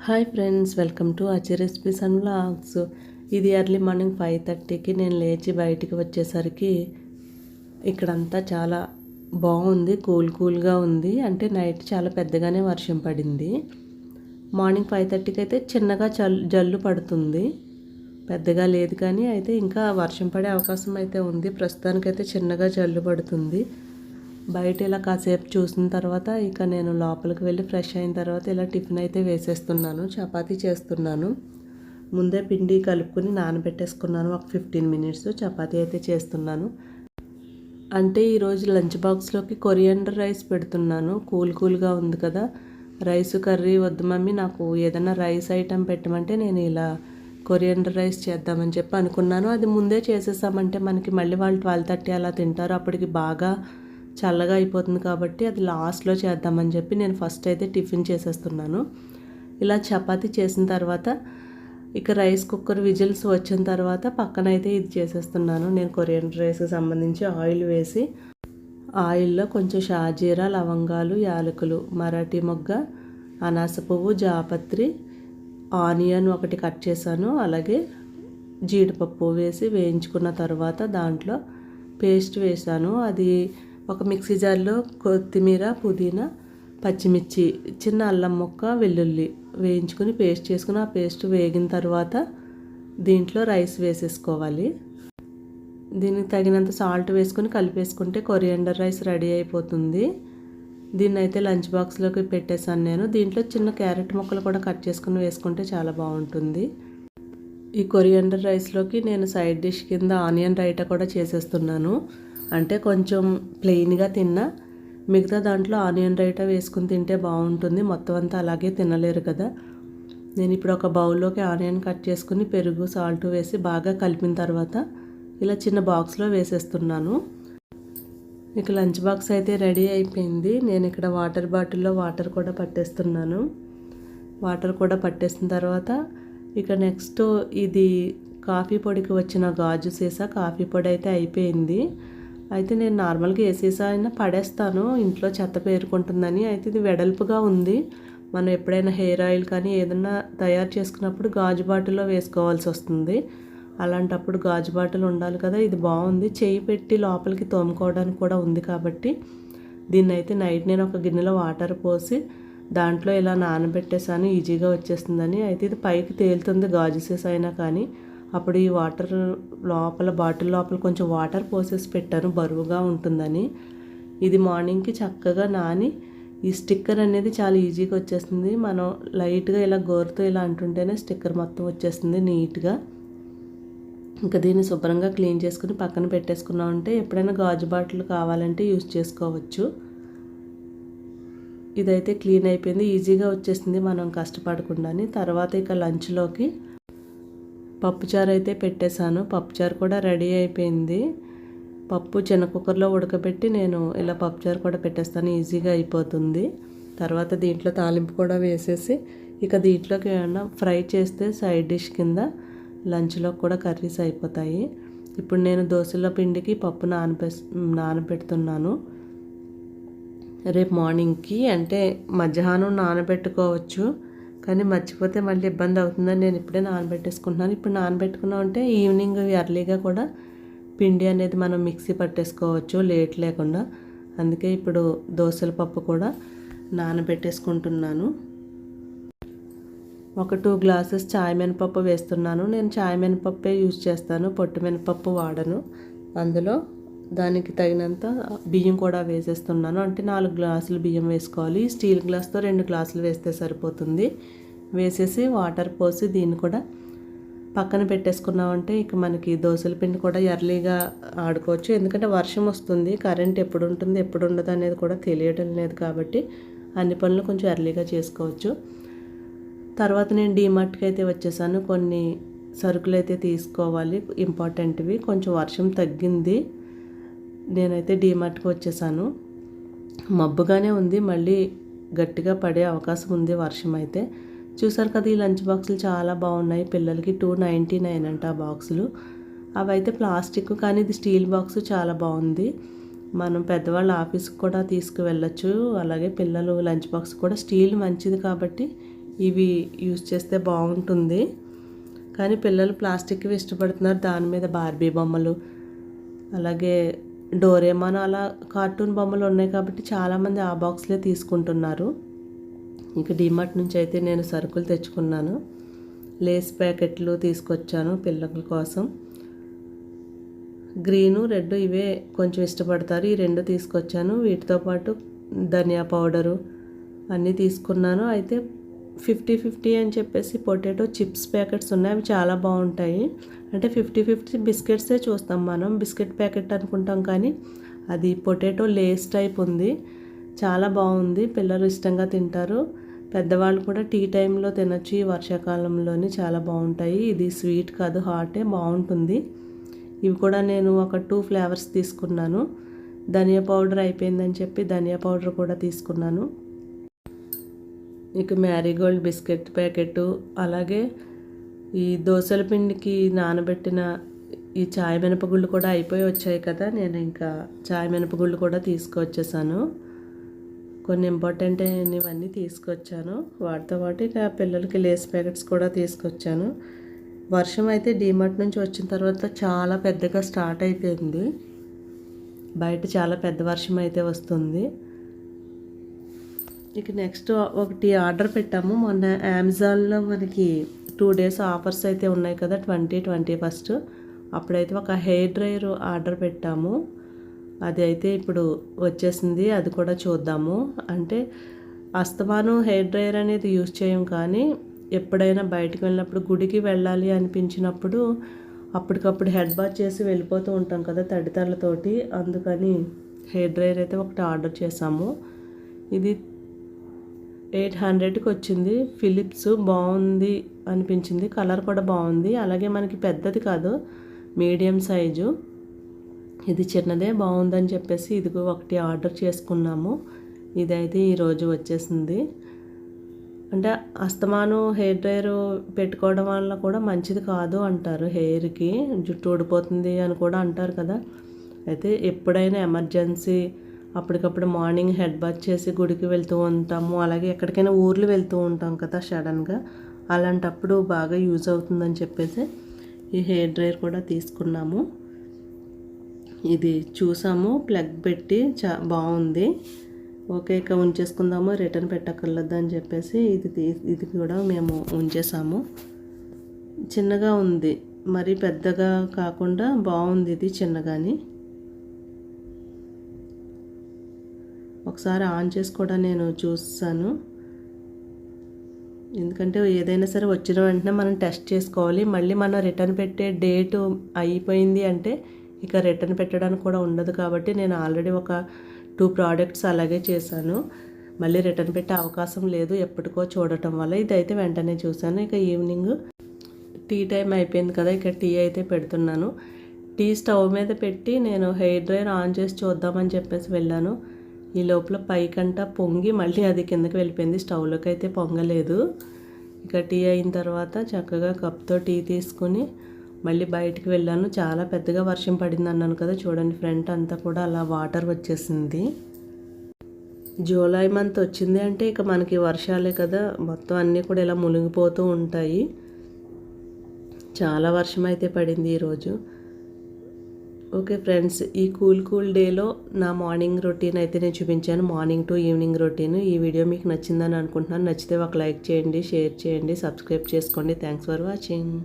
Hi friends, welcome to Achi recipes and vlogs. ఇది early morning 5:30కి నేను లేచి బయటికి వచ్చేసరికి ఇక్కడంతా చాలా బాగుంది, కూల్గా ఉంది. అంటే నైట్ చాలా పెద్దగానే వర్షం పడింది. మార్నింగ్ 5:30కి అయితే చిన్నగా జల్లు పడుతుంది, పెద్దగా లేదు. కానీ అయితే ఇంకా వర్షం పడే అవకాశం అయితే ఉంది. ప్రస్తుతానికైతే చిన్నగా జల్లు పడుతుంది. బయట ఇలా కాసేపు చూసిన తర్వాత ఇక నేను లోపలికి వెళ్ళి ఫ్రెష్ అయిన తర్వాత ఇలా టిఫిన్ అయితే వేసేస్తున్నాను. చపాతీ చేస్తున్నాను. ముందే పిండి కలుపుకొని నానబెట్టేసుకున్నాను. ఒక 15 మినిట్స్ చపాతీ అయితే చేస్తున్నాను. అంటే ఈరోజు లంచ్ బాక్స్లోకి కొరియాండర్ రైస్ పెడుతున్నాను. కూల్గా ఉంది కదా, రైస్ కర్రీ వద్దు మమ్మీ, నాకు ఏదైనా రైస్ ఐటెం పెట్టమంటే నేను ఇలా కొరియాండర్ రైస్ చేద్దామని చెప్పి అనుకున్నాను. అది ముందే చేసేసామంటే మనకి మళ్ళీ వాళ్ళు 12:30 అలా తింటారు. అప్పటికి బాగా చల్లగా అయిపోతుంది కాబట్టి అది లాస్ట్లో చేద్దామని చెప్పి నేను ఫస్ట్ అయితే టిఫిన్ చేసేస్తున్నాను. ఇలా చపాతీ చేసిన తర్వాత ఇక రైస్ కుక్కర్ విజిల్స్ వచ్చిన తర్వాత పక్కనైతే ఇది చేసేస్తున్నాను. నేను కొరియాండర్ రైస్కి సంబంధించి ఆయిల్ వేసి, ఆయిల్లో కొంచెం షాజీరా, లవంగాలు, యాలకులు, మరాఠీ మొగ్గ, అనాస పువ్వు, జాపత్రి, ఆనియన్ ఒకటి కట్ చేశాను, అలాగే జీడిపప్పు వేసి వేయించుకున్న తర్వాత దాంట్లో పేస్ట్ వేసాను. అది ఒక మిక్సీ జార్లో కొత్తిమీర, పుదీనా, పచ్చిమిర్చి, చిన్న అల్లం ముక్క, వెల్లుల్లి వేయించుకుని పేస్ట్ చేసుకుని ఆ పేస్ట్ వేగిన తర్వాత దీంట్లో రైస్ వేసేసుకోవాలి. దీనికి తగినంత సాల్ట్ వేసుకుని కలిపేసుకుంటే కొరియాండర్ రైస్ రెడీ అయిపోతుంది. దీన్ని అయితే లంచ్ బాక్స్లోకి పెట్టేశాను నేను. దీంట్లో చిన్న క్యారెట్ ముక్కలు కూడా కట్ చేసుకుని వేసుకుంటే చాలా బాగుంటుంది. ఈ కొరియాండర్ రైస్లోకి నేను సైడ్ డిష్ కింద ఆనియన్ రైతా కూడా చేసేస్తున్నాను. అంటే కొంచెం ప్లెయిన్గా తిన్నా మిగతా దాంట్లో ఆనియన్ రైతా వేసుకుని తింటే బాగుంటుంది. మొత్తం అంతా అలాగే తినలేరు కదా. నేను ఇప్పుడు ఒక బౌల్లోకి ఆనియన్ కట్ చేసుకుని పెరుగు, సాల్ట్ వేసి బాగా కలిపిన తర్వాత ఇలా చిన్న బాక్స్లో వేసేస్తున్నాను. ఇక లంచ్ బాక్స్ అయితే రెడీ అయిపోయింది. నేను ఇక్కడ వాటర్ బాటిల్లో వాటర్ కూడా పట్టేస్తున్నాను. వాటర్ కూడా పట్టేసిన తర్వాత ఇక నెక్స్ట్ ఇది కాఫీ పొడికి వచ్చిన గాజు సీసా కాఫీ పొడి అయితే అయిపోయింది. అయితే నేను నార్మల్గా ఏ సీసా అయినా పడేస్తాను, ఇంట్లో చెత్త పేరుకుంటుందని. అయితే ఇది వెడల్పుగా ఉంది. మనం ఎప్పుడైనా హెయిర్ ఆయిల్ కానీ ఏదైనా తయారు చేసుకున్నప్పుడు గాజు బాటిల్లో వేసుకోవాల్సి వస్తుంది. అలాంటప్పుడు గాజు బాటిల్ ఉండాలి కదా. ఇది బాగుంది, చేయి పెట్టి లోపలికి తోముకోవడానికి కూడా ఉంది కాబట్టి దీన్ని అయితే నైట్ నేను ఒక గిన్నెలో వాటర్ పోసి దాంట్లో ఇలా నానబెట్టేసాను, ఈజీగా వచ్చేస్తుందని. అయితే ఇది పైకి తేలుతుంది గాజు సీసా అయినా కానీ. అప్పుడు ఈ వాటర్ లోపల బాటిల్ లోపల కొంచెం వాటర్ పోసేసి పెట్టాను, బరువుగా ఉంటుందని. ఇది మార్నింగ్కి చక్కగా నాని ఈ స్టిక్కర్ అనేది చాలా ఈజీగా వచ్చేస్తుంది. మనం లైట్గా ఇలా గోరుతో ఇలా అంటుంటేనే స్టిక్కర్ మొత్తం వచ్చేస్తుంది నీట్గా. ఇంకా దీన్ని శుభ్రంగా క్లీన్ చేసుకుని పక్కన పెట్టేసుకున్నామంటే ఎప్పుడైనా గాజు బాటిల్ కావాలంటే యూజ్ చేసుకోవచ్చు. ఇదైతే క్లీన్ అయిపోయింది, ఈజీగా వచ్చేసింది మనం కష్టపడకుండాని. తర్వాత ఇక లంచ్లోకి పప్పుచారు అయితే పెట్టేశాను. పప్పుచారు కూడా రెడీ అయిపోయింది. పప్పు చిన్న కుక్కర్లో ఉడకబెట్టి నేను ఇలా పప్పుచారు కూడా పెట్టేస్తాను, ఈజీగా అయిపోతుంది. తర్వాత దీంట్లో తాలింపు కూడా వేసేసి ఇక దీంట్లోకి ఏమన్నా ఫ్రై చేస్తే సైడ్ డిష్ కింద లంచ్లో కూడా కర్రీస్ అయిపోతాయి. ఇప్పుడు నేను దోశల పిండికి పప్పు నానబెడుతున్నాను. రేపు మార్నింగ్కి అంటే మధ్యాహ్నం నానబెట్టుకోవచ్చు, కానీ మర్చిపోతే మళ్ళీ ఇబ్బంది అవుతుందని నేను ఇప్పుడే నానబెట్టేసుకుంటున్నాను. ఇప్పుడు నానబెట్టుకున్నామంటే ఈవినింగ్ ఎర్లీగా కూడా పిండి అనేది మనం మిక్సీ పట్టేసుకోవచ్చు లేట్ లేకుండా. అందుకే ఇప్పుడు దోశల పప్పు కూడా నానబెట్టేసుకుంటున్నాను. ఒక 2 గ్లాసెస్ చాయ్ మినపప్పు వేస్తున్నాను. నేను చాయ్ మినపప్పే యూజ్ చేస్తాను, పొట్టు మినపప్పు వాడను. అందులో దానికి తగినంత బియ్యం కూడా వేసేస్తున్నాను. అంటే 4 గ్లాసులు బియ్యం వేసుకోవాలి. స్టీల్ గ్లాస్తో 2 గ్లాసులు వేస్తే సరిపోతుంది. వేసేసి వాటర్ పోసి దీన్ని కూడా పక్కన పెట్టేసుకున్నామంటే ఇక మనకి దోశల పిండి కూడా ఎర్లీగా ఆడుకోవచ్చు. ఎందుకంటే వర్షం వస్తుంది, కరెంట్ ఎప్పుడు ఉంటుంది ఎప్పుడు ఉండదు అనేది కూడా తెలియడం లేదు కాబట్టి అన్ని పనులు కొంచెం ఎర్లీగా చేసుకోవచ్చు. తర్వాత నేను డీమార్ట్కి అయితే వచ్చేసాను. కొన్ని సరుకులు అయితే తీసుకోవాలి, ఇంపార్టెంట్వి. కొంచెం వర్షం తగ్గింది, నేనైతే డీమార్ట్కి వచ్చేసాను. మబ్బుగానే ఉంది, మళ్ళీ గట్టిగా పడే అవకాశం ఉంది వర్షం అయితే. చూసారు కదా, ఈ లంచ్ బాక్సులు చాలా బాగున్నాయి. పిల్లలకి 299 అంట ఆ బాక్సులు. అవి అయితే ప్లాస్టిక్, కానీ ఇది స్టీల్ బాక్సు చాలా బాగుంది. మనం పెద్దవాళ్ళ ఆఫీస్కి కూడా తీసుకువెళ్ళచ్చు. అలాగే పిల్లలు లంచ్ బాక్స్ కూడా స్టీల్ మంచిది కాబట్టి ఇవి యూస్ చేస్తే బాగుంటుంది. కానీ పిల్లలు ప్లాస్టిక్వి ఇష్టపడుతున్నారు. దాని మీద బార్బీ బొమ్మలు, అలాగే డోరేమాన్ అలా కార్టూన్ బొమ్మలు ఉన్నాయి కాబట్టి చాలామంది ఆ బాక్స్లే తీసుకుంటున్నారు. ఇక డీమార్ట్ నుంచి అయితే నేను సరుకులు తెచ్చుకున్నాను. లేస్ ప్యాకెట్లు తీసుకొచ్చాను పిల్లల కోసం. గ్రీను, రెడ్ ఇవే కొంచెం ఇష్టపడతారు. ఈ 2 తీసుకొచ్చాను. వీటితో పాటు ధనియా పౌడరు అన్నీ తీసుకున్నాను. అయితే 50-50 అని చెప్పేసి పొటాటో చిప్స్ ప్యాకెట్స్ ఉన్నాయి. అవి చాలా బాగుంటాయి. అంటే 50-50 బిస్కెట్సే చూస్తాం మనం, బిస్కెట్ ప్యాకెట్ అనుకుంటాం, కానీ అది పొటాటో లేస్ టైప్ ఉంది. చాలా బాగుంది, పిల్లలు ఇష్టంగా తింటారు. పెద్దవాళ్ళు కూడా టీ టైంలో తినొచ్చు. ఈ వర్షాకాలంలోని చాలా బాగుంటాయి. ఇది స్వీట్ కాదు, హాటే, బాగుంటుంది. ఇవి కూడా నేను ఒక 2 ఫ్లేవర్స్ తీసుకున్నాను. ధనియా పౌడర్ అయిపోయిందని చెప్పి ధనియా పౌడర్ కూడా తీసుకున్నాను. ఇక మ్యారీగోల్డ్ బిస్కెట్ ప్యాకెట్, అలాగే ఈ దోసల పిండికి నానబెట్టిన ఈ చాయ్ మినపగుళ్ళు కూడా అయిపోయి వచ్చాయి కదా. నేను ఇంకా చాయ్ మినపగుళ్ళు కూడా తీసుకొచ్చేసాను. కొన్ని ఇంపార్టెంట్ అయినవన్నీ తీసుకొచ్చాను. వాటితో పాటు ఇక పిల్లలకి లేస్ ప్యాకెట్స్ కూడా తీసుకొచ్చాను. వర్షం అయితే డీమార్ట్ నుంచి వచ్చిన తర్వాత చాలా పెద్దగా స్టార్ట్ అయిపోయింది. బయట చాలా పెద్ద వర్షం అయితే వస్తుంది. ఇక నెక్స్ట్ ఒకటి ఆర్డర్ పెట్టాము. మొన్న అమెజాన్లో మనకి 2 days ఆఫర్స్ అయితే ఉన్నాయి కదా, 20-21 అప్పుడైతే ఒక హెయిర్ డ్రైయర్ ఆర్డర్ పెట్టాము. అది అయితే ఇప్పుడు వచ్చేసింది. అది కూడా చూద్దాము. అంటే అస్తమానం హెయిర్ డ్రైయర్ అనేది యూజ్ చేయం, కానీ ఎప్పుడైనా బయటకు వెళ్ళినప్పుడు, గుడికి వెళ్ళాలి అనిపించినప్పుడు అప్పటికప్పుడు హెడ్ బాత్ చేసి వెళ్ళిపోతూ ఉంటాం కదా తడితలతోటి. అందుకని హెయిర్ డ్రైయర్ అయితే ఒకటి ఆర్డర్ చేసాము. ఇది 800కి వచ్చింది. ఫిలిప్స్ బాగుంది అనిపించింది. కలర్ కూడా బాగుంది. అలాగే మనకి పెద్దది కాదు, మీడియం సైజు. ఇది చిన్నదే బాగుందని చెప్పేసి ఇదిగో ఒకటి ఆర్డర్ చేసుకున్నాము. ఇదైతే ఈరోజు వచ్చేసింది. అంటే అస్తమానం హెయిర్ డ్రైయర్ పెట్టుకోవడం వల్ల కూడా మంచిది కాదు అంటారు. హెయిర్కి జుట్టు ఊడిపోతుంది అని కూడా అంటారు కదా. అయితే ఎప్పుడైనా ఎమర్జెన్సీ అప్పటికప్పుడు మార్నింగ్ హెడ్ బాత్ చేసి గుడికి వెళ్తూ ఉంటాము, అలాగే ఎక్కడికైనా ఊర్లు వెళ్తూ ఉంటాం కదా సడన్గా, అలాంటప్పుడు బాగా యూజ్ అవుతుందని చెప్పేసి ఈ హెయిర్ డ్రైయర్ కూడా తీసుకున్నాము. ఇది చూసాము, ప్లగ్ పెట్టి బాగుంది. ఓకే, ఇక ఉంచేసుకుందాము, రిటర్న్ పెట్టక్కర్లేదు అని చెప్పేసి ఇది కూడా మేము ఉంచేసాము. చిన్నగా ఉంది, మరి పెద్దగా కాకుండా బాగుంది. ఇది చిన్నగాని ఒకసారి ఆన్ చేసి కూడా నేను చూసాను. ఎందుకంటే ఏదైనా సరే వచ్చిన వెంటనే మనం టెస్ట్ చేసుకోవాలి. మళ్ళీ మనం రిటర్న్ పెట్టే డేటు అయిపోయింది అంటే ఇక రిటర్న్ పెట్టడానికి కూడా ఉండదు. కాబట్టి నేను ఆల్రెడీ ఒక 2 ప్రోడక్ట్స్ అలాగే చేశాను. మళ్ళీ రిటర్న్ పెట్టే అవకాశం లేదు ఎప్పటికో చూడటం వల్ల. ఇదైతే వెంటనే చూశాను. ఇక ఈవినింగ్ టీ టైం అయిపోయింది కదా, ఇక టీ అయితే పెడుతున్నాను. టీ స్టవ్ మీద పెట్టి నేను హెయిర్ డ్రైయర్ ఆన్ చేసి చూద్దామని చెప్పేసి వెళ్ళాను. ఈ లోపల పైకంట పొంగి మళ్ళీ అది కిందకి వెళ్ళిపోయింది. స్టవ్లోకి అయితే పొంగలేదు. ఇక టీ అయిన తర్వాత చక్కగా కప్తో టీ తీసుకుని మళ్ళీ బయటికి వెళ్ళాను. చాలా పెద్దగా వర్షం పడింది అన్నాను కదా, చూడండి ఫ్రంట్ అంతా కూడా అలా వాటర్ వచ్చేసింది. జూలై మంత్ వచ్చింది అంటే ఇక మనకి వర్షాలే కదా, మొత్తం అన్నీ కూడా ఇలా మునిగిపోతూ ఉంటాయి. చాలా వర్షం అయితే పడింది ఈరోజు. ఓకే ఫ్రెండ్స్, ఈ కూల్ డేలో నా మార్నింగ్ రొటీన్ అయితే నేను చూపించాను. Morning to evening routine. ఈ వీడియో మీకు నచ్చిందని అనుకుంటున్నాను. నచ్చితే ఒక లైక్ చేయండి, షేర్ చేయండి, సబ్స్క్రైబ్ చేసుకోండి. Thanks for watching.